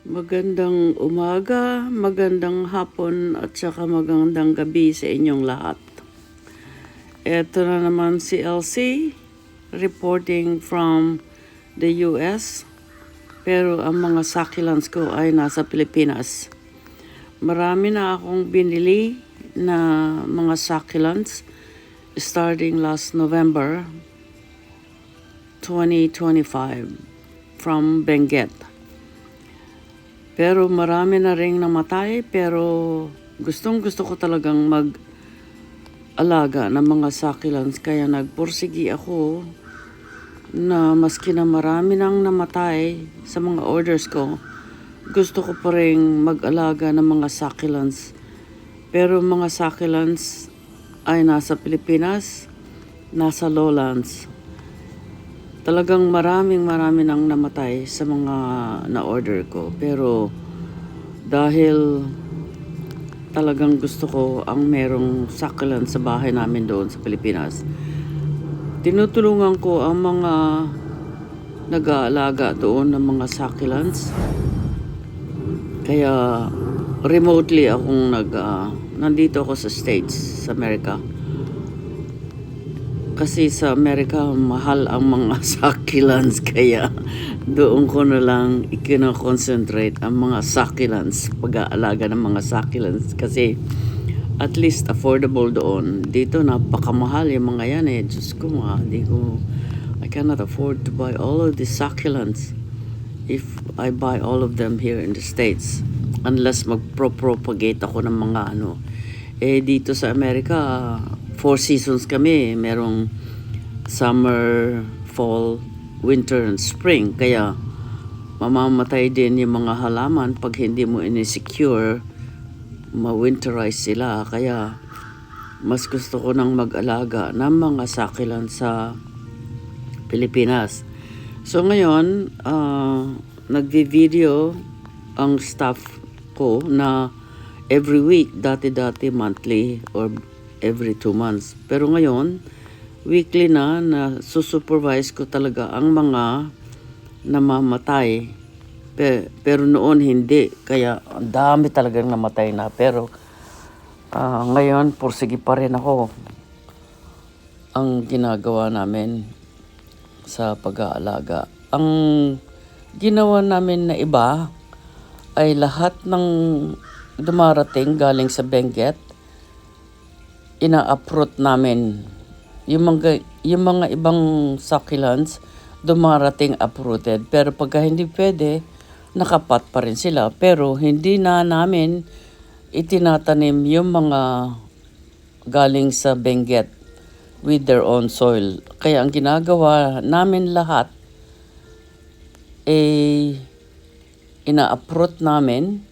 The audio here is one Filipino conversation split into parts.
Magandang umaga, magandang hapon at saka magandang gabi sa inyong lahat. Ito na naman si Elsie reporting from the US, pero ang mga succulents ko ay nasa Pilipinas. Marami na akong binili na mga succulents starting last November 2025 from Benguet. Pero marami na ring namatay, pero gustong gusto ko talagang mag-alaga ng mga succulents. Kaya nagpursigi ako na maski na marami nang namatay sa mga orders ko, gusto ko pa rin mag-alaga ng mga succulents. Pero mga succulents ay nasa Pilipinas, nasa lowlands. Talagang marami nang namatay sa mga na-order ko. Pero dahil talagang gusto ko ang merong succulent sa bahay namin doon sa Pilipinas, tinutulungan ko ang mga nag-aalaga doon ng mga succulents. Kaya remotely akong nandito ako sa States, sa America. Kasi sa Amerika, mahal ang mga succulents. Kaya doon ko na lang ikino-concentrate ang mga succulents, pag-aalaga ng mga succulents. Kasi at least affordable doon. Dito napakamahal yung mga yan eh. Diyos ko I cannot afford to buy all of the succulents if I buy all of them here in the States. Unless magpro-propagate ako ng mga dito sa Amerika, 4 seasons kami. Merong summer, fall, winter, and spring. Kaya mamamatay din yung mga halaman pag hindi mo in-secure, ma-winterize sila. Kaya mas gusto ko nang mag-alaga ng mga succulents sa Pilipinas. So ngayon, nagvi-video ang staff ko na every week, dati monthly or every 2 months. Pero ngayon, weekly na susupervise ko talaga ang mga namamatay. Pero noon hindi. Kaya ang dami talagang namatay na. Pero ngayon, pursige pa rin ako ang ginagawa namin sa pag-aalaga. Ang ginawa namin na iba ay lahat ng dumarating galing sa Benguet, ina-uproot namin. Yung mga ibang succulents, dumarating uprooted. Pero pagka hindi pwede, nakapat pa rin sila. Pero hindi na namin itinatanim yung mga galing sa Benguet with their own soil. Kaya ang ginagawa namin lahat, ina-uproot namin,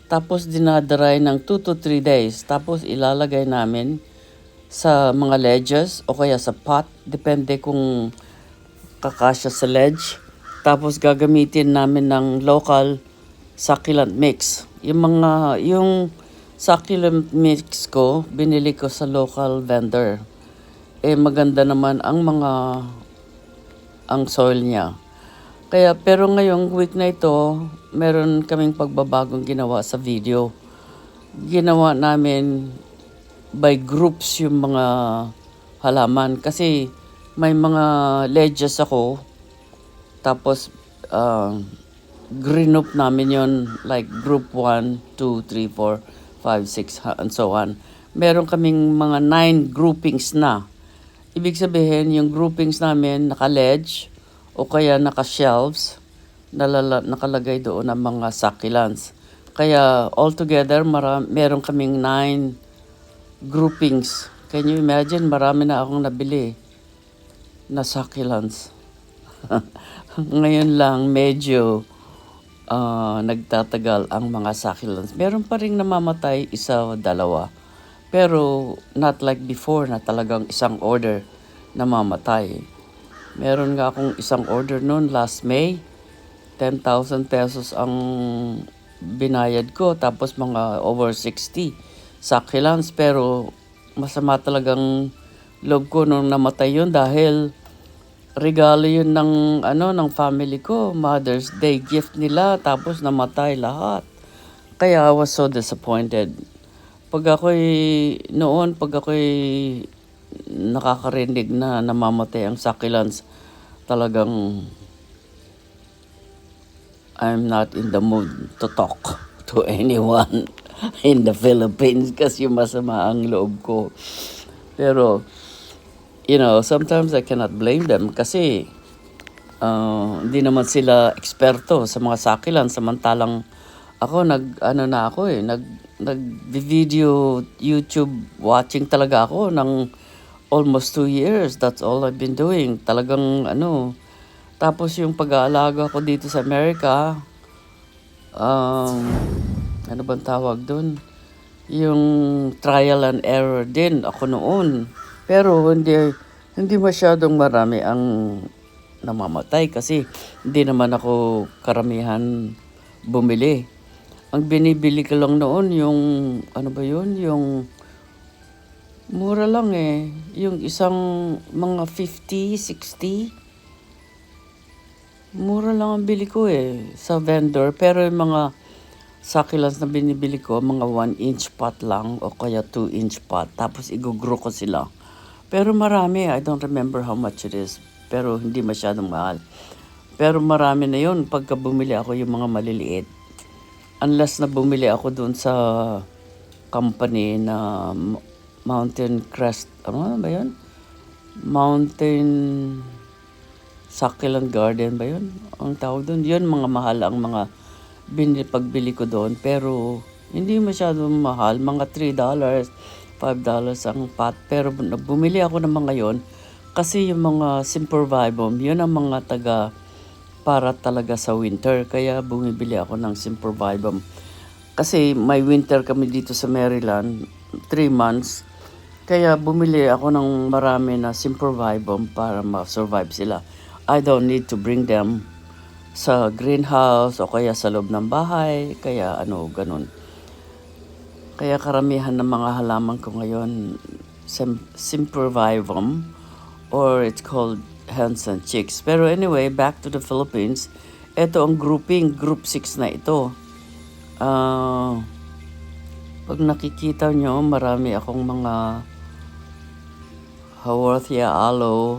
tapos dinadry ng 2 to 3 days. Tapos ilalagay namin sa mga ledges o kaya sa pot. Depende kung kakasya sa ledge. Tapos gagamitin namin ng local succulent mix. Yung succulent mix ko, binili ko sa local vendor. Maganda naman ang soil niya. Pero ngayong week na ito, meron kaming pagbabagong ginawa sa video. Ginawa namin by groups yung mga halaman. Kasi may mga ledges ako. Tapos, group namin yon, like group 1, 2, 3, 4, 5, 6, and so on. Meron kaming mga 9 groupings na. Ibig sabihin, yung groupings namin naka-ledge o kaya naka-shelves, nakalagay doon ang mga succulents. Kaya altogether, meron kaming 9 groupings. Can you imagine? Marami na akong nabili na succulents. Ngayon lang, medyo nagtatagal ang mga succulents. Meron pa rin namamatay, 1 o 2. Pero not like before na talagang isang order namamatay. Meron nga akong isang order noon last May. 10,000 pesos ang binayad ko. Tapos mga over 60 succulents. Pero masama talagang loob ko nung namatay yun dahil regalo yun ng ng family ko, Mother's Day gift nila, tapos namatay lahat. Kaya I was so disappointed. Pag ako'y nakakarinig na namamatay ang succulents, talagang I'm not in the mood to talk to anyone in the Philippines kasi masama ang loob ko. Pero, sometimes I cannot blame them kasi hindi naman sila eksperto sa mga succulents, samantalang ako nag-video YouTube watching talaga ako ng almost 2 years. That's all I've been doing. Talagang tapos yung pag-aalaga ko dito sa America, ano bang tawag doon? Yung trial and error din ako noon. Pero hindi masyadong marami ang namamatay kasi hindi naman ako karamihan bumili. Ang binibili ko lang noon yung yung mura lang eh. Yung isang mga 50, 60. Mura lang ang bili ko eh sa vendor. Pero yung mga succulents na binibili ko, mga 1-inch pot lang o kaya 2-inch pot. Tapos igugro ko sila. Pero marami, I don't remember how much it is. Pero hindi masyadong mahal. Pero marami na yun pagka bumili ako yung mga maliliit. Unless na bumili ako doon sa company na Mountain Crest, ano ba yun? Mountain Succulent Garden ba yun? Ang tawag doon, yun mga mahal ang mga pagbili ko doon. Pero hindi masyadong mahal, mga $3, $5 ang pot. Pero bumili ako ng mga yon kasi yung mga Sempervivum, yun ang mga para talaga sa winter. Kaya bumibili ako ng Sempervivum. Kasi may winter kami dito sa Maryland, 3 months. Kaya bumili ako ng marami na Sempervivum para ma-survive sila. I don't need to bring them sa greenhouse o kaya sa loob ng bahay. Kaya ganun. Kaya karamihan ng mga halaman ko ngayon, Sempervivum, or it's called Hens and Chicks. Pero anyway, back to the Philippines. Ito ang group 6 na ito. Pag nakikita nyo, marami akong mga Haworthia aloe,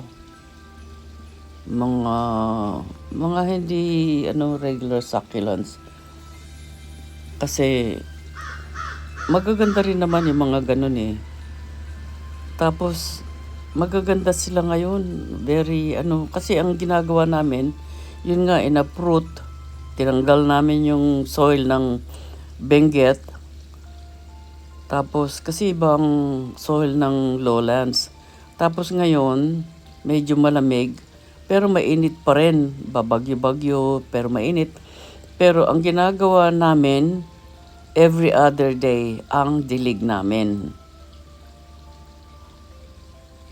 mga hindi regular succulents. Kasi magaganda rin naman yung mga ganun eh. Tapos magaganda sila ngayon. Very kasi ang ginagawa namin, yun nga, in-uproot. Tinanggal namin yung soil ng Benguet. Tapos kasi ibang soil ng lowlands. Tapos ngayon, medyo malamig, pero mainit pa rin. Babagyo-bagyo, pero mainit. Pero ang ginagawa namin, every other day, ang dilig namin.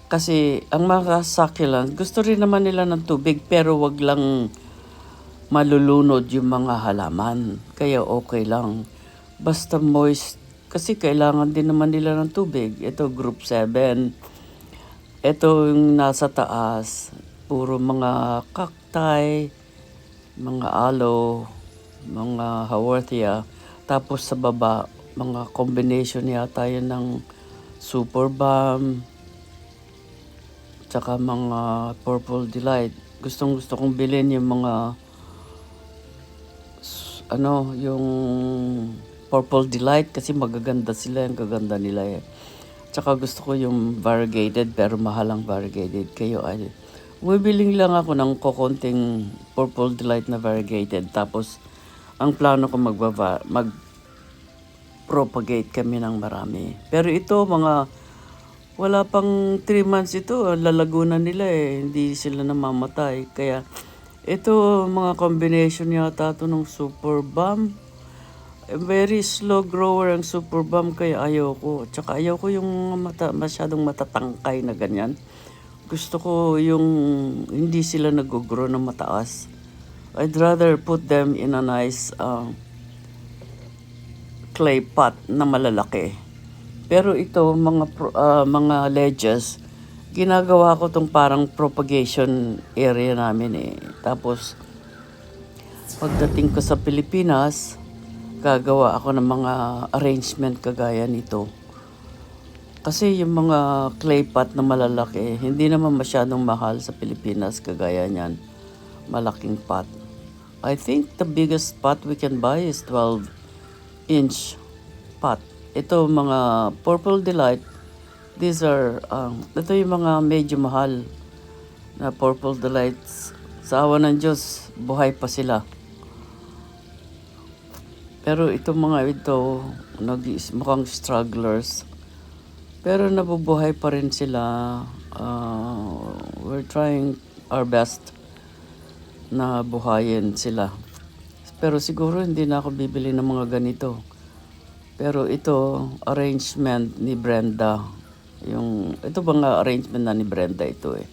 Kasi ang mga succulent, gusto rin naman nila ng tubig, pero wag lang malulunod yung mga halaman. Kaya okay lang. Basta moist, kasi kailangan din naman nila ng tubig. Ito, group 7. Ito yung nasa taas, puro mga cacti, mga aloe, mga haworthia. Tapos sa baba, mga combination yata yun ng super balm, tsaka mga purple delight. Gustong-gusto kong bilhin yung mga yung purple delight kasi magaganda sila, ang gaganda nila eh. Tsaka gusto ko yung variegated, pero mahal ang variegated. Bumibiling lang ako ng kokonting purple delight na variegated. Tapos ang plano ko mag-propagate kami ng marami. Pero ito wala pang 3 months ito, lalago na nila eh. Hindi sila namamatay. Kaya ito, mga combination yata ito ng super balm. Very slow grower ang super balm, kaya ayaw ko. Tsaka ayaw ko yung masyadong matatangkay na ganyan. Gusto ko yung hindi sila nag-grow na mataas. I'd rather put them in a nice clay pot na malalaki. Pero ito, mga ledges, ginagawa ko tong parang propagation area namin eh. Tapos, pagdating ko sa Pilipinas, gagawa ako ng mga arrangement kagaya nito. Kasi yung mga clay pot na malalaki, hindi naman masyadong mahal sa Pilipinas kagaya niyan. Malaking pot. I think the biggest pot we can buy is 12-inch pot. Ito mga Purple Delight. These are, ito yung mga medyo mahal na Purple Delights. Sa awa ng Diyos, buhay pa sila. Pero itong mga ito, mukhang strugglers. Pero nabubuhay pa rin sila. We're trying our best na buhayin sila. Pero siguro hindi na ako bibili ng mga ganito. Pero ito, arrangement ni Brenda. Ito bang arrangement na ni Brenda ito eh.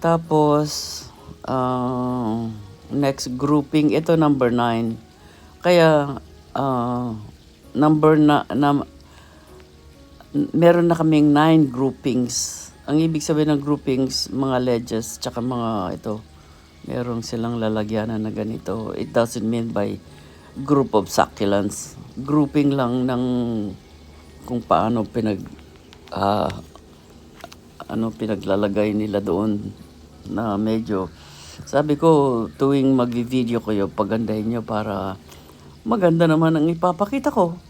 Tapos, next grouping, ito number 9. Kaya, meron na kaming 9 groupings. Ang ibig sabihin ng groupings, mga ledges, tsaka mga ito, meron silang lalagyanan na ganito. It doesn't mean by group of succulents. Grouping lang ng kung paano pinaglalagay nila doon na medyo, sabi ko, tuwing mag-video kayo, pagandahin nyo para maganda naman ang ipapakita ko.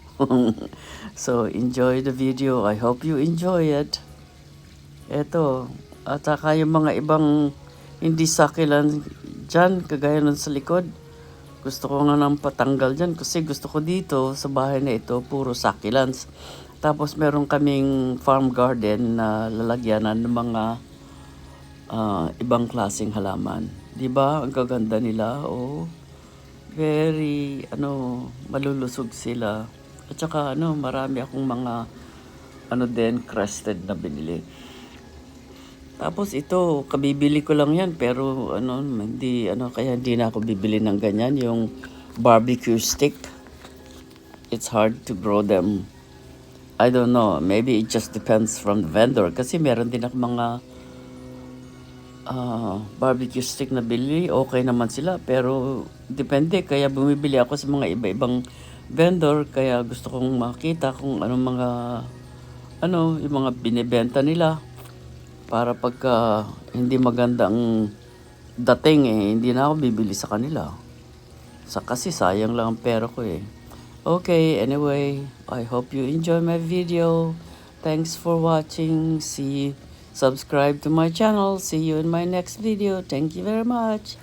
So, enjoy the video. I hope you enjoy it. Eto. At saka yung mga ibang hindi succulent dyan, kagaya nun sa likod. Gusto ko nga nang patanggal dyan kasi gusto ko dito sa bahay na ito, puro succulents. Tapos meron kaming farm garden na lalagyanan ng mga ibang klaseng halaman. Diba? Ang gaganda nila. Oh, very, malulusog sila. At saka, marami akong mga, crested na binili. Tapos ito, kabibili ko lang yan. Pero, kaya hindi na ako bibili ng ganyan. Yung barbecue stick. It's hard to grow them. I don't know. Maybe it just depends from the vendor. Kasi meron din ako mga barbecue stick na bili. Okay naman sila. Pero, depende. Kaya bumibili ako sa mga iba-ibang vendor, kaya gusto kong makita kung anong mga yung mga binibenta nila para pagka hindi maganda ang dating hindi na ako bibili sa kanila. Kasi sayang lang ang pera ko eh. Okay, anyway, I hope you enjoy my video. Thanks for watching. Subscribe to my channel. See you in my next video. Thank you very much.